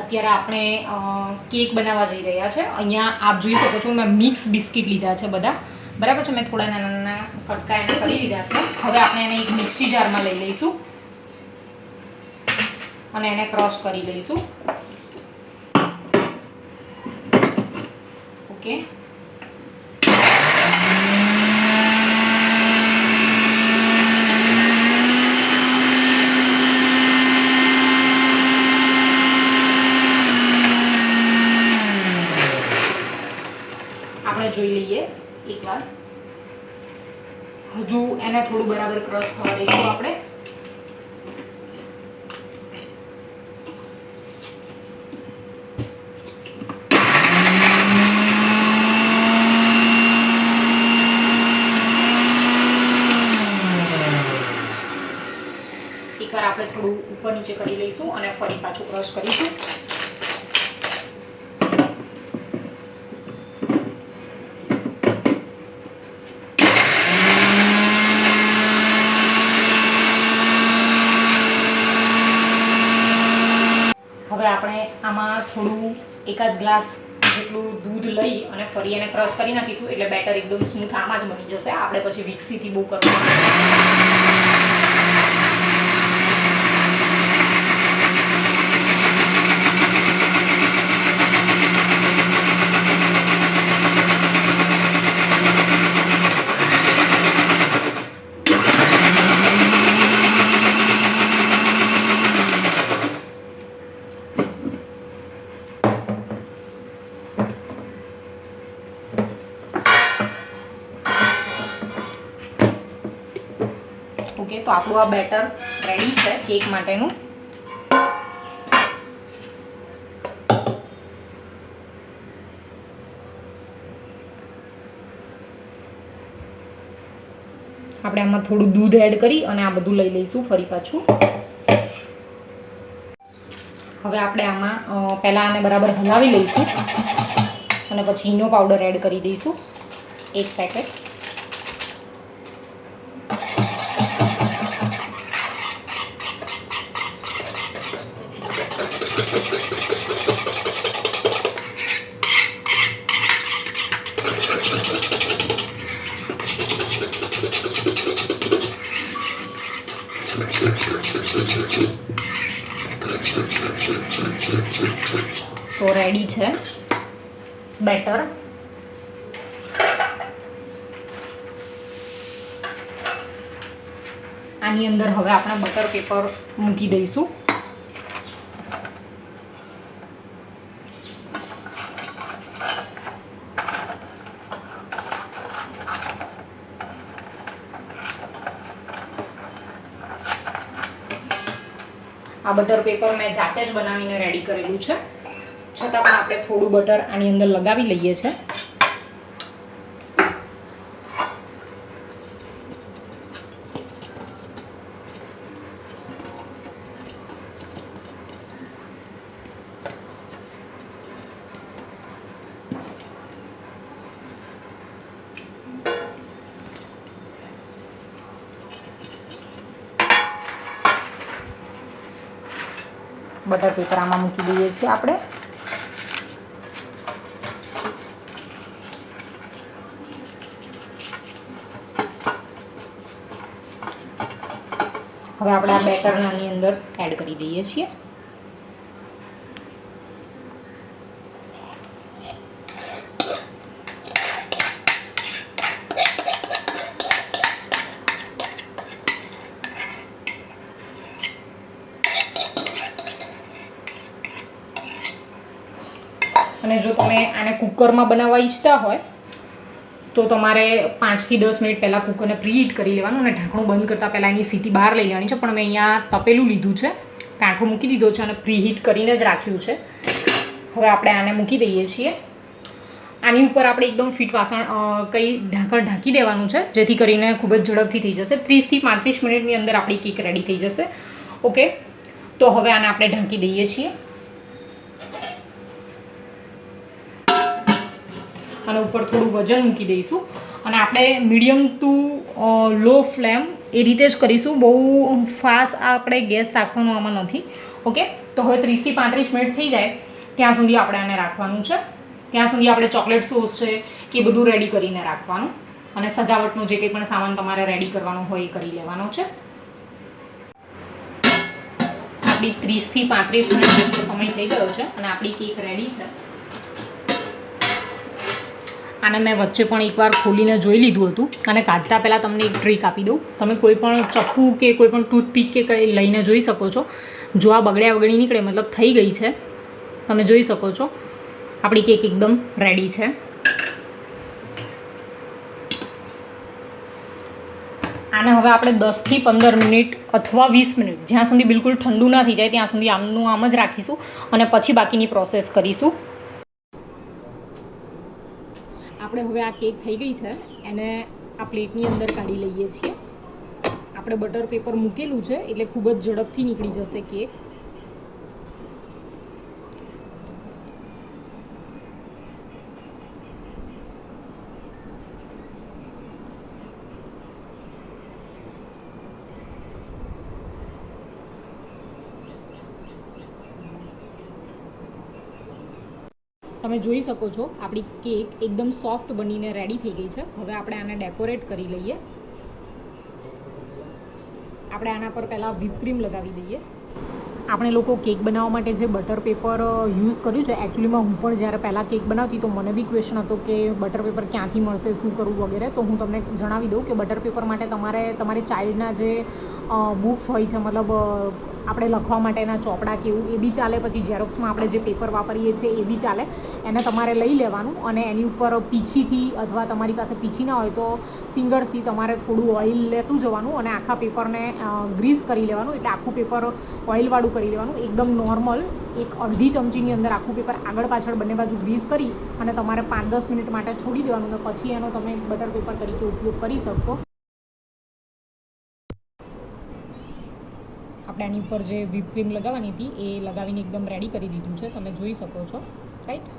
અત્યારે આપણે કેક બનાવવા જઈ રહ્યા છે. અહીંયા આપ જોઈ શકો છો મેં મિક્સ બિસ્કિટ લીધા છે બધા, બરાબર છે. મેં થોડા નાના નાના કટકા એના કરી લીધા છે. હવે આપણે એને એક મિક્સી જારમાં લઈ લઈશું અને એને ક્રશ કરી લઈશું. ઓકે, જોઈ લઈએ એકવાર. હજુ એને થોડું બરાબર ક્રશ થવા દઈશું આપણે. એકવાર આપણે થોડું ઉપર નીચે કરી લઈશું અને ફરી પાછું ક્રશ કરીશું. આપણે આમાં થોડું એકાદ ગ્લાસ જેટલું દૂધ લઈ અને ફરી એને ક્રશ કરી નાખીશું એટલે બેટર એકદમ સ્મૂથ આમાં જ બની જશે. આપણે પછી વિકસીથી બહુ કરવું. ઓકે, તો આપણું આ બેટર રેડી છે કેક માટેનું. આપણે આમાં થોડું દૂધ એડ કરી અને આ બધું લઈ લઈશું ફરી પાછું. હવે આપણે આમાં પહેલાં આને બરાબર હલાવી લઈશું અને પછી ઈનો પાવડર એડ કરી દઈશું 1 પેકેટ. તો રેડી છે બેટર. આની અંદર હવે આપણે બટર પેપર મૂકી દઈશું. આ બટર પેપર મેં જાતે જ બનાવીને રેડી કરેલું છે, છતાં પણ આપણે થોડું બટર આની અંદર લગાવી લઈએ છીએ. બટર પેપર આમાં મૂકી દઈએ છીએ આપણે. હવે આપણે આ બેટર આની અંદર એડ કરી દઈએ છીએ. અને જો તમે આને કુકરમાં બનાવવા ઈચ્છતા હોય તો તમારે 5 થી 10 મિનિટ પહેલાં કુકરને પ્રીહીટ કરી લેવાનું અને ઢાંકણું બંધ કરતાં પહેલાં એની સીટી બહાર લઈ લેવાની છે. પણ મેં અહીંયા તપેલું લીધું છે, કાંઠો મૂકી દીધો છે અને પ્રીહીટ કરીને જ રાખ્યું છે. હવે આપણે આને મૂકી દઈએ છીએ. આની ઉપર આપણે એકદમ ફિટ વાસણ કંઈ ઢાંકણ ઢાંકી દેવાનું છે, જેથી કરીને ખૂબ જ ઝડપથી થઈ જશે. 30 થી 35 મિનિટની અંદર આપણી કેક રેડી થઈ જશે. ઓકે, તો હવે આને આપણે ઢાંકી દઈએ છીએ. અને ઉપર થોડું વજન મૂકી દઈશું અને આપણે મીડિયમ ટુ લો ફ્લેમ એ રીતે જ કરીશું. બહુ ફાસ્ટ આપણે ગેસ રાખવાનો આમાં નથી. ઓકે, તો હવે 30 થી 35 મિનિટ થઈ જાય ત્યાં સુધી આપણે આને રાખવાનું છે. ત્યાં સુધી આપણે ચોકલેટ સોસ છે કે બધું રેડી કરીને રાખવાનું, અને સજાવટનો જે કંઈ પણ સામાન તમારે રેડી કરવાનો હોય એ કરી લેવાનો છે. આપણી 30 થી 35 મિનિટ જેટલો સમય થઈ ગયો છે અને આપણી કેક રેડી છે. આને મેં વચ્ચે પણ એકવાર ખોલીને જોઈ લીધું હતું, અને કાઢતા પહેલાં તમને એક ટ્રીક આપી દઉં. તમે કોઈ પણ ચપ્પુ કે કોઈ પણ ટૂથપીક કે કંઈ લઈને જોઈ શકો છો. જો આ બગડ્યા વગડી નીકળે મતલબ થઈ ગઈ છે, તમે જોઈ શકો છો આપણી કેક એકદમ રેડી છે. આને હવે આપણે 10 થી 15 મિનિટ અથવા 20 મિનિટ જ્યાં સુધી બિલકુલ ઠંડુ ના થઈ જાય ત્યાં સુધી આમનું આમ જ રાખીશું, અને પછી બાકીની પ્રોસેસ કરીશું. આપણે હવે આ કેક થઈ ગઈ છે, એને આ પ્લેટની અંદર કાઢી લઈએ છીએ. આપણે બટર પેપર મૂકેલું છે એટલે ખૂબ જ ઝડપથી નીકળી જશે કેક. તમે જોઈ શકો છો આપણી કેક એકદમ સોફ્ટ બનીને રેડી થઈ ગઈ છે. હવે આપણે આને ડેકોરેટ કરી લઈએ. આપણે આના પર પહેલાં વ્હીપ ક્રીમ લગાવી દઈએ. આપણે લોકો કેક બનાવવા માટે જે બટર પેપર યુઝ કર્યું છે, એકચ્યુઅલીમાં હું પણ જ્યારે પહેલાં કેક બનાવતી તો મને બી ક્વેશ્ચન હતો કે બટર પેપર ક્યાંથી મળશે, શું કરવું વગેરે. તો હું તમને જણાવી દઉં કે બટર પેપર માટે તમારે તમારી ચાઇલ્ડના જે બુક્સ હોય છે, મતલબ આપણે લખવા માટેના ચોપડા કે એવું, એ બી ચાલે. પછી ઝેરોક્સમાં આપણે જે પેપર વાપરીએ છીએ એ બી ચાલે. એને તમારે લઈ લેવાનું અને એની ઉપર પીંછીથી, અથવા તમારી પાસે પીંછી ના હોય તો ફિંગર્સથી તમારે થોડું ઓઇલ લેતું જવાનું અને આખા પેપરને ગ્રીસ કરી લેવાનું. એટલે આખું પેપર ઓઇલવાળું કરી લેવાનું, એકદમ નોર્મલ. એક અડધી ચમચીની અંદર આખું પેપર આગળ પાછળ બંને બાજુ ગ્રીસ કરી અને તમારે 5-10 મિનિટ માટે છોડી દેવાનું, અને પછી એનો તમે બટર પેપર તરીકે ઉપયોગ કરી શકશો. આપણે આની ઉપર જે વ્હીપ ક્રીમ લગાવવાની હતી એ લગાવીને એકદમ રેડી કરી દીધું છે, તમે જોઈ શકો છો, રાઈટ.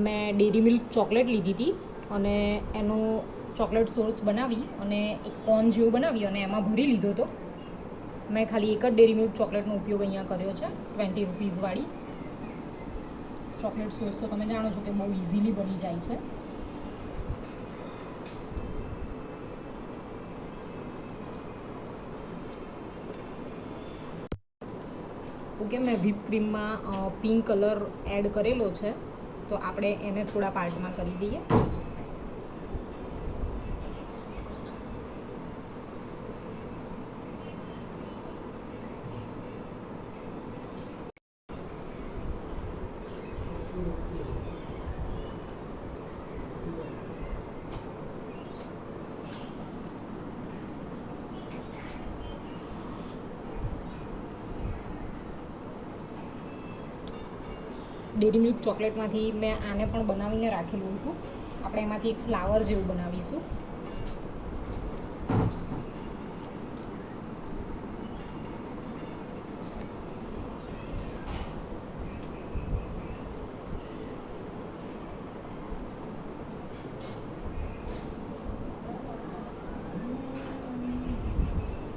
મેં ડેરી મિલ્ક ચોકલેટ લીધી હતી અને એનો ચોકલેટ સોસ બનાવી અને એક કોન જેવું બનાવી અને એમાં ભરી લીધો હતો. મેં ખાલી એક જ ડેરી મિલ્ક ચોકલેટનો ઉપયોગ અહીંયા કર્યો છે, 20 રૂપીસવાળી. ચોકલેટ સોસ તો તમે જાણો છો કે બહુ ઇઝીલી બની જાય છે. ઓકે, મેં વ્હીપ ક્રીમમાં પિંક કલર એડ કરેલો છે, તો આપણે એને થોડા પાર્ટમાં કરી દઈએ. ડેરી મિલ્ક ચોકલેટમાંથી મેં આને પણ બનાવીને રાખેલું હતું. આપણે એમાંથી એક ફ્લાવર જેવું બનાવીશું.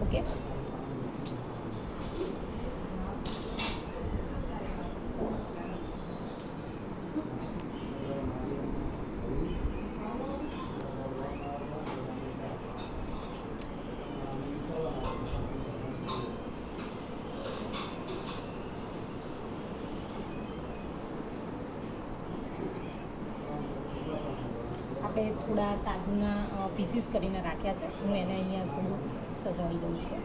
ઓકે, આપણે થોડા કાજુના પીસીસ કરીને રાખ્યા છે. હું એને અહીંયા થોડું સજાવી દઉં છું.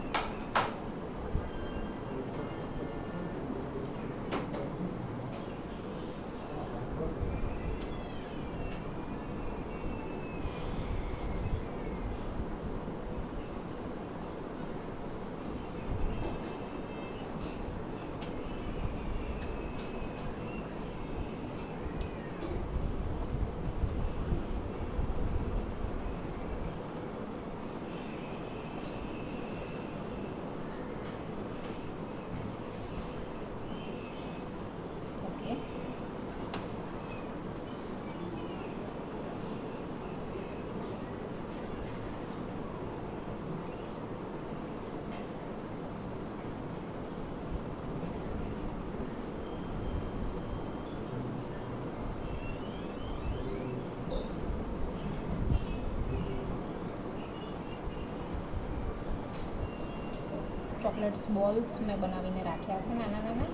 ચોકલેટ્સ બોલ્સ મેં બનાવીને રાખ્યા છે નાના નાના.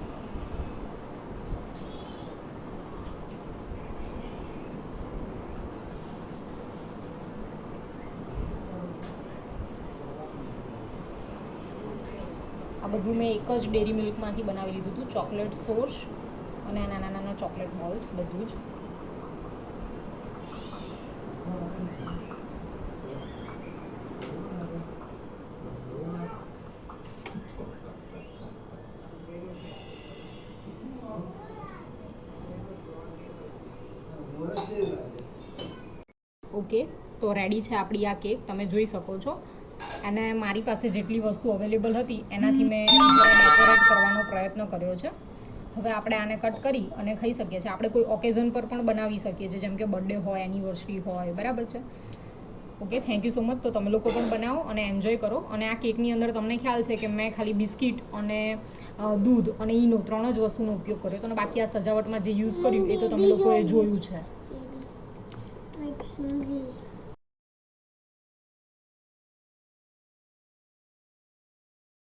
આ બધું મેં એક જ ડેરી મિલ્કમાંથી બનાવી લીધું હતું, ચોકલેટ સોસ અને નાના નાના ચોકલેટ બોલ્સ બધું જ. ઓકે, તો રેડી છે આપણી આ કેક, તમે જોઈ શકો છો. અને મારી પાસે જેટલી વસ્તુ અવેલેબલ હતી એનાથી મેં ડેકોરેટ કરવાનો પ્રયત્ન કર્યો છે. હવે આપણે આને કટ કરી અને ખાઈ શકીએ છીએ. આપણે કોઈ ઓકેઝન પર પણ બનાવી શકીએ છીએ, જેમ કે બર્થડે હોય, એનિવર્સરી હોય, બરાબર છે. Okay, thank you so much. તો તમે લોકો પણ બનાવો અને એન્જોય કરો. અને આ કેકની અંદર તમને ખ્યાલ છે કે મેં ખાલી બિસ્કિટ અને દૂધ અને ઈનો 3 જ વસ્તુનો ઉપયોગ કર્યો હતો, અને બાકી આ સજાવટમાં જે યુઝ કર્યું એ તો તમે લોકોએ જોયું છે.